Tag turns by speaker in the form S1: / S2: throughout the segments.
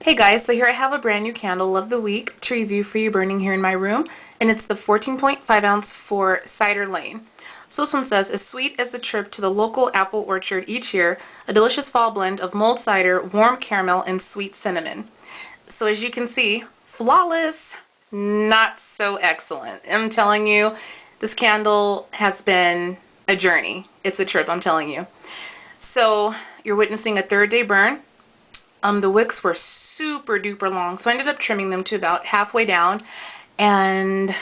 S1: Hey guys, so here I have a brand new candle of the week to review for you burning here in my room, and it's the 14.5 ounce for Cider Lane. So this one says, as sweet as a trip to the local apple orchard each year, a delicious fall blend of mulled cider, warm caramel, and sweet cinnamon. So as you can see, flawless, not so excellent. I'm telling you, this candle has been a journey. It's a trip, I'm telling you. So you're witnessing a third day burn. The wicks were super duper long, so I ended up trimming them to about halfway down, and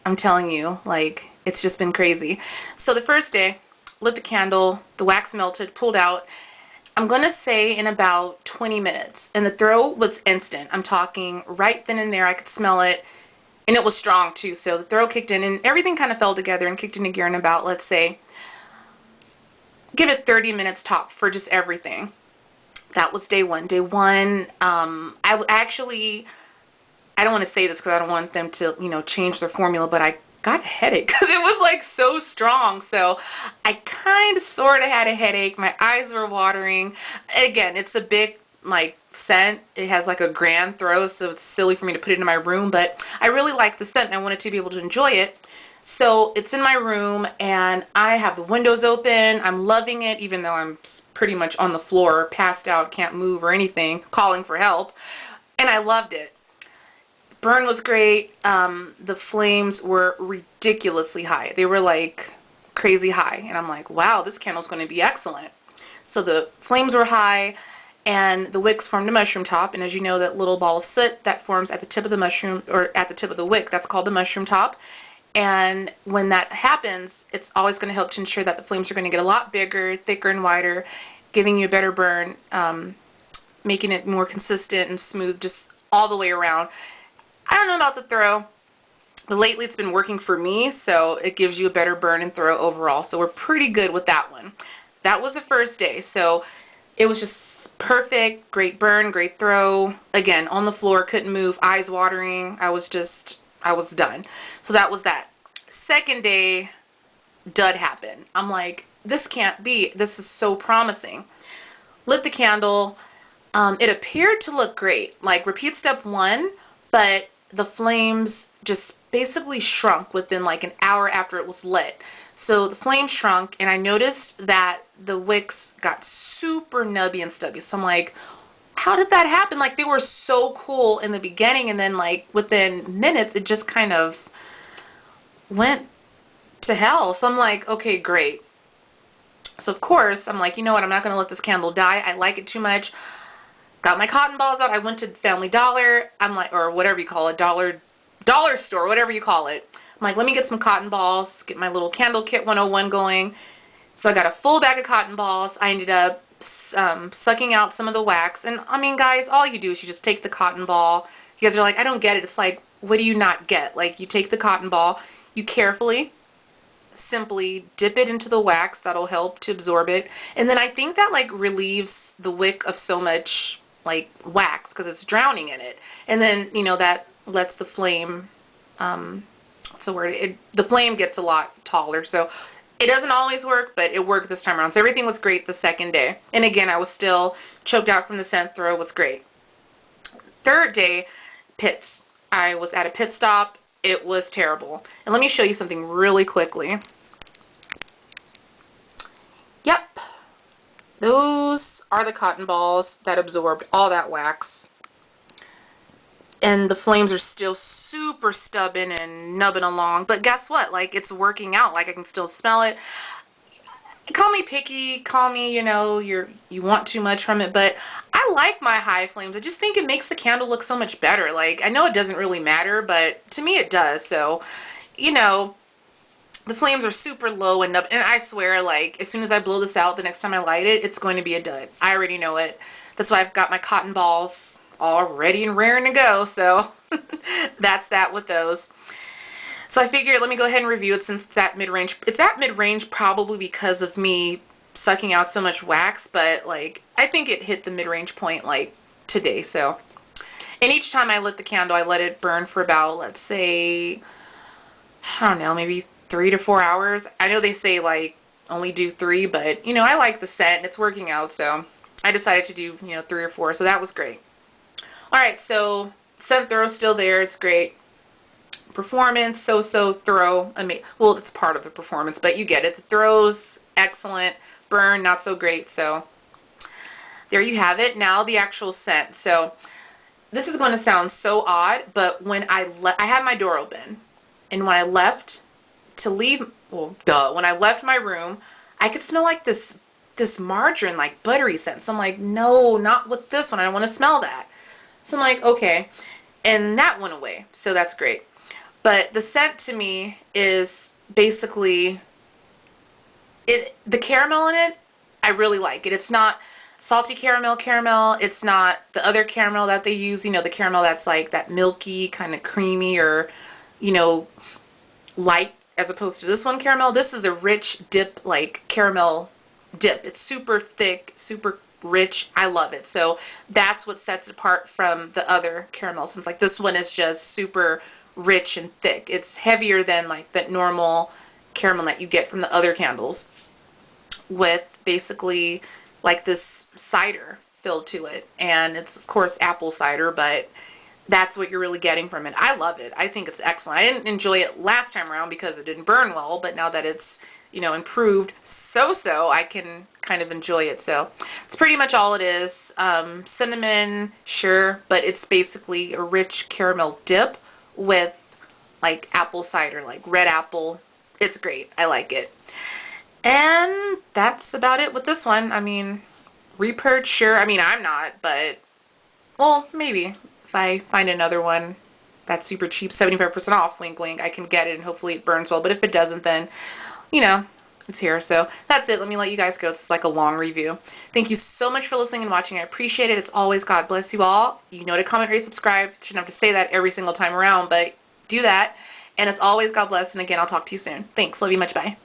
S1: I'm telling you, like, it's just been crazy. So the first day, lit the candle, the wax melted, pulled out, I'm gonna say in about 20 minutes, and the throw was instant. I'm talking right then and there, I could smell it, and it was strong too, so the throw kicked in, and everything kind of fell together and kicked into gear in about, let's say, give it 30 minutes top for just everything. That was day one. Day one, I actually, I don't want to say this because I don't want them to, change their formula, but I got a headache because it was like so strong. So I kind of sort of had a headache. My eyes were watering. Again, it's a big like scent. It has like a grand throw, so it's silly for me to put it in my room, but I really like the scent and I wanted to be able to enjoy it. So it's in my room and I have the windows open. I'm loving it, even though I'm pretty much on the floor, passed out, can't move or anything, calling for help. And I loved it. Burn was great. The flames were ridiculously high. They were like crazy high. And I'm like, wow, this candle's going to be excellent. So the flames were high and the wicks formed a mushroom top. And as you know, that little ball of soot that forms at the tip of the mushroom, or at the tip of the wick, that's called the mushroom top. And when that happens, it's always going to help to ensure that the flames are going to get a lot bigger, thicker, and wider, giving you a better burn, making it more consistent and smooth just all the way around. I don't know about the throw, but lately it's been working for me, so it gives you a better burn and throw overall. So we're pretty good with that one. That was the first day, so it was just perfect, great burn, great throw. Again, on the floor, couldn't move, eyes watering. I was done. So that was that. Second day, dud happened. I'm like, this can't be. This is so promising. Lit the candle. It appeared to look great. Like repeat step one, but the flames just basically shrunk within like an hour after it was lit. So the flames shrunk and I noticed that the wicks got super nubby and stubby. So I'm like, how did that happen? Like they were so cool in the beginning and then like within minutes it just kind of went to hell. So I'm like, okay, great. So of course I'm like, you know what, I'm not going to let this candle die. I like it too much. Got my cotton balls out. I went to Family Dollar. I'm like, or whatever you call it, dollar store, whatever you call it. I'm like, let me get some cotton balls, get my little candle kit 101 going. So I got a full bag of cotton balls. I ended up sucking out some of the wax. And I mean, guys, all you do is you just take the cotton ball. You guys are like, I don't get it. It's like, what do you not get? Like, you take the cotton ball, you carefully, simply dip it into the wax. That'll help to absorb it. And then I think that like relieves the wick of so much like wax because it's drowning in it. And then, that lets the flame, what's the word? The flame gets a lot taller. So it doesn't always work, but it worked this time around. So everything was great the second day. And again, I was still choked out from the scent throw. It was great. Third day, pits. I was at a pit stop. It was terrible. And let me show you something really quickly. Yep. Those are the cotton balls that absorbed all that wax. And the flames are still super stubborn and nubbing along. But guess what? Like, it's working out. Like, I can still smell it. Call me picky. Call me, you want too much from it. But I like my high flames. I just think it makes the candle look so much better. Like, I know it doesn't really matter, but to me it does. So, the flames are super low and I swear, like, as soon as I blow this out, the next time I light it, it's going to be a dud. I already know it. That's why I've got my cotton balls all ready and raring to go. So that's that with those. So I figured let me go ahead and review it since it's at mid-range. It's at mid-range probably because of me sucking out so much wax, but like I think it hit the mid-range point like today. So, and each time I lit the candle, I let it burn for about, let's say, I don't know, maybe 3 to 4 hours. I know they say like only do 3, but I like the scent and it's working out, so I decided to do 3 or 4. So that was great. Alright, so scent throw still there. It's great. Performance, so throw. Well, it's part of the performance, but you get it. The throw's excellent. Burn, not so great. So there you have it. Now the actual scent. So this is going to sound so odd, but when I had my door open, and when I left to leave, well, when I left my room, I could smell like this margarine, like buttery scent. So I'm like, no, not with this one. I don't want to smell that. So I'm like, okay. And that went away. So that's great. But the scent to me is basically the caramel in it. I really like it. It's not salty caramel. It's not the other caramel that they use, the caramel that's like that milky, kind of creamy, or, light, as opposed to this one caramel. This is a rich dip, like caramel dip. It's super thick, super rich. I love it. So that's what sets it apart from the other caramel scents. Like this one is just super rich and thick. It's heavier than like that normal caramel that you get from the other candles, with basically like this cider filled to it. And it's of course apple cider, but that's what you're really getting from it. I love it. I think it's excellent. I didn't enjoy it last time around because it didn't burn well, but now that it's, improved so, I can kind of enjoy it. So it's pretty much all it is. Cinnamon, sure, but it's basically a rich caramel dip with like apple cider, like red apple. It's great. I like it. And that's about it with this one. I mean, Repurch, sure. I mean, I'm not, but, well, maybe. If I find another one that's super cheap, 75% off, wink, wink, I can get it, and hopefully it burns well. But if it doesn't, then, it's here. So that's it. Let me let you guys go. It's like a long review. Thank you so much for listening and watching. I appreciate it. It's always God bless you all. You know to comment, rate, subscribe. Shouldn't have to say that every single time around, but do that. And as always, God bless. And again, I'll talk to you soon. Thanks. Love you much. Bye.